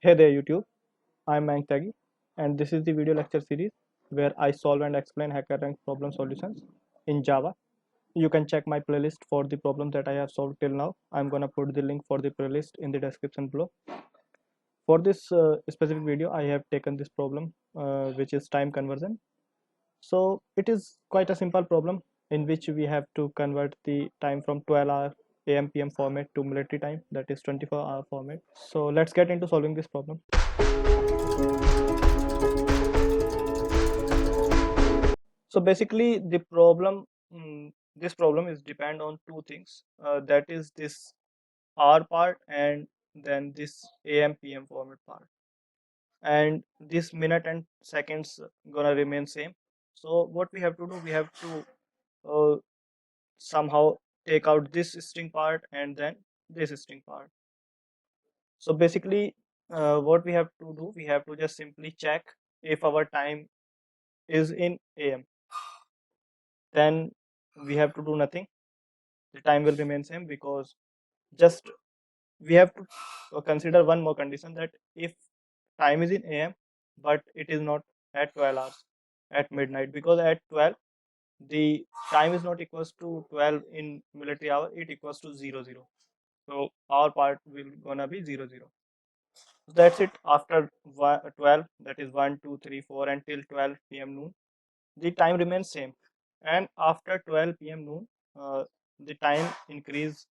Hey there YouTube, I'm Mank Tyagi and this is the video lecture series where I solve and explain HackerRank problem solutions in Java. You can check my playlist for the problems that I have solved till now. I'm gonna put the link for the playlist in the description below. For this specific video, I have taken this problem which is time conversion. So it is quite a simple problem in which we have to convert the time from 12-hour AM PM format to military time, that is 24-hour format. So let's get into solving this problem. So basically the problem this problem is depend on two things, that is this hour part and then this AM PM format part, and this minute and seconds gonna remain same. So what we have to do, we have to somehow take out this string part and then this string part. So basically what we have to do, we have to just simply check if our time is in AM, then we have to do nothing, the time will remain same, because just we have to consider one more condition, that if time is in AM but it is not at 12 hours at midnight, because at 12 the time is not equals to 12 in military hour, it equals to 00. So our part will gonna be 00. So that's it. After 12, that is 1 2 3 4 until 12 p.m. noon, the time remains same, and after 12 p.m. noon the time increase,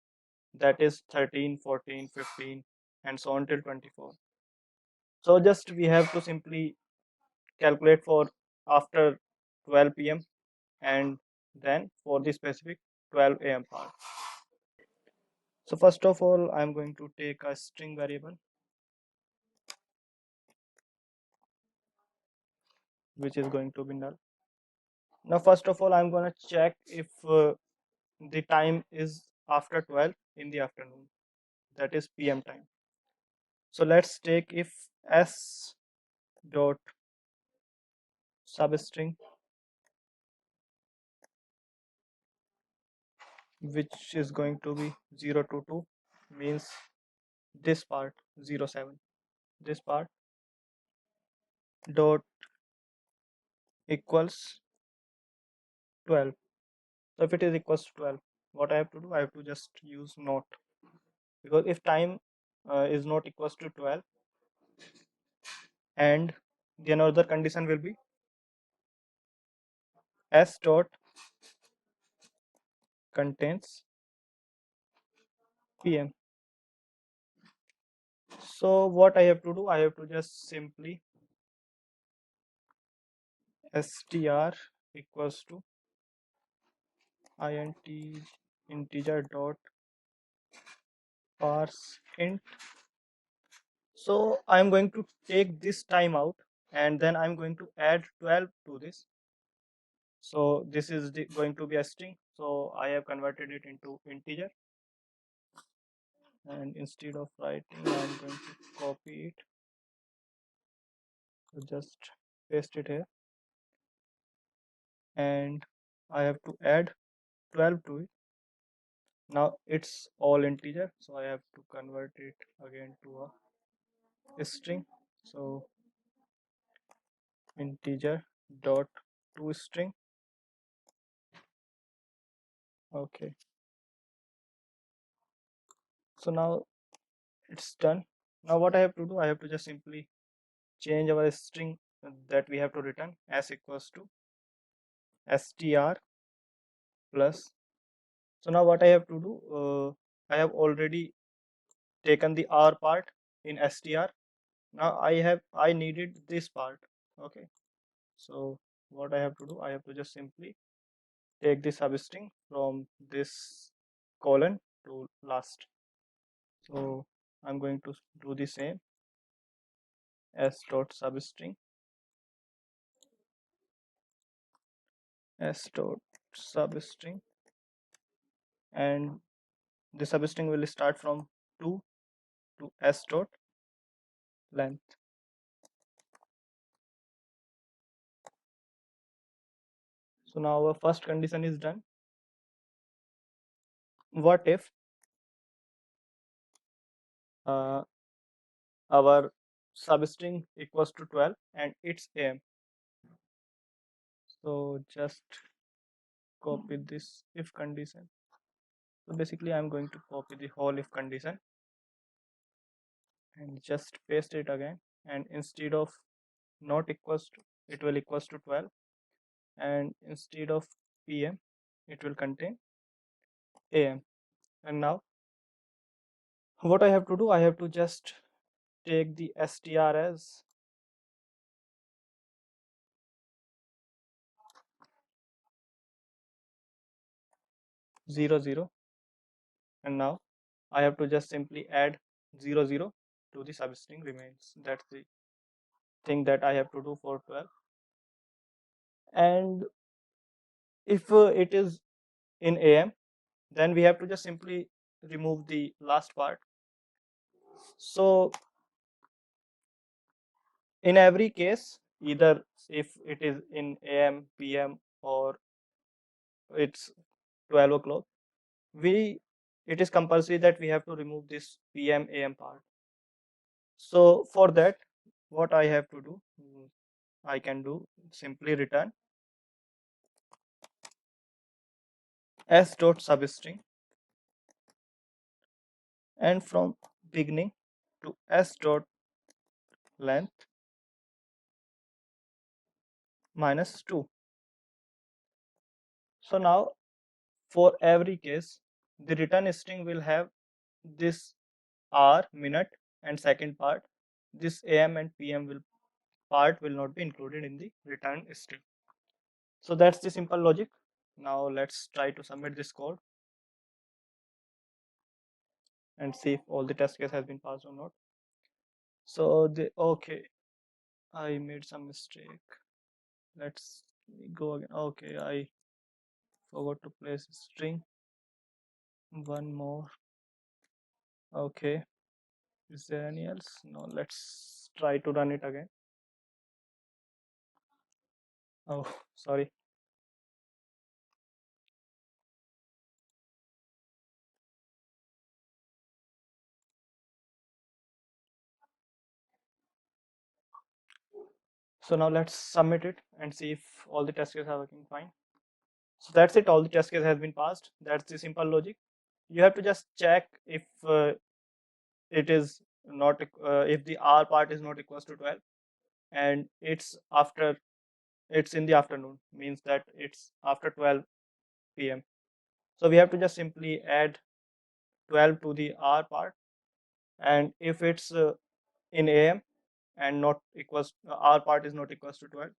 that is 13 14 15 and so on till 24. So just we have to simply calculate for after 12 p.m. and then for the specific 12 a.m. part. So first of all, I'm going to take a string variable which is going to be null. Now first of all, I'm going to check if the time is after 12 in the afternoon, that is PM time. So let's take if s dot substring, which is going to be 0 to 2, means this part 07, this part dot equals 12. So if it is equals to 12, what I have to do, I have to just use not, because if time is not equals to 12, and the another condition will be s dot contains PM. So what I have to do, I have to just simply str equals to int integer dot parse int. So I'm going to take this time out and then I'm going to add 12 to this. So this is going to be a string, so I have converted it into integer, and instead of writing I'm going to copy it, so just paste it here, and I have to add 12 to it. Now it's all integer, so I have to convert it again to a string. So integer dot to string. Okay, so now it's done. Now what I have to do, I have to just simply change our string that we have to return as equals to str plus. So now what I have to do, I have already taken the r part in str. Now I needed this part. Okay, so what I have to do, I have to just simply take the substring from this colon to last. So I'm going to do the same, s dot substring, s dot substring, and the substring will start from 2 to s dot length. So now our first condition is done. What if our substring equals to 12 and it's AM. So just copy this if condition. So basically I'm going to copy the whole if condition and just paste it again, and instead of not equals to, it will equals to 12, and instead of PM it will contain AM. And now what I have to do, I have to just take the str as 00, and now I have to just simply add 00 to the substring remains. That's the thing that I have to do for 12. And if it is in AM, then we have to just simply remove the last part. So in every case, either if it is in AM, PM, or it's 12 o'clock, it is compulsory that we have to remove this PM AM part. So for that, what I have to do, I can do simply return s dot substring, and from beginning to s dot length minus 2. So now for every case, the return string will have this hour, minute, and second part. This AM and PM will not be included in the return string. So that's the simple logic. Now let's try to submit this code and see if all the test case has been passed or not. So okay, I made some mistake. Let's go again. Okay, I forgot to place a string. One more. Okay, is there any else? No, let's try to run it again. Oh, sorry. So now let's submit it and see if all the test cases are working fine. So that's it, all the test case has been passed. That's the simple logic. You have to just check if it is not if the R part is not equals to 12 and it's in the afternoon, means that it's after 12 PM. So we have to just simply add 12 to the R part, and if it's in AM and not equals R part is not equals to 12,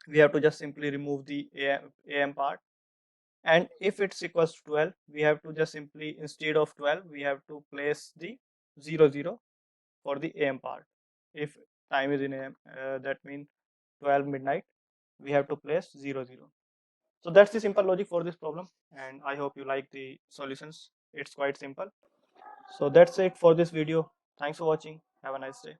we have to just simply remove the AM part. And if it's equals to 12, we have to just simply, instead of 12, we have to place the 00 for the AM part. If time is in AM, that means 12 midnight, we have to place 00. So that's the simple logic for this problem, and I hope you like the solutions. It's quite simple. So that's it for this video. Thanks for watching. Have a nice day.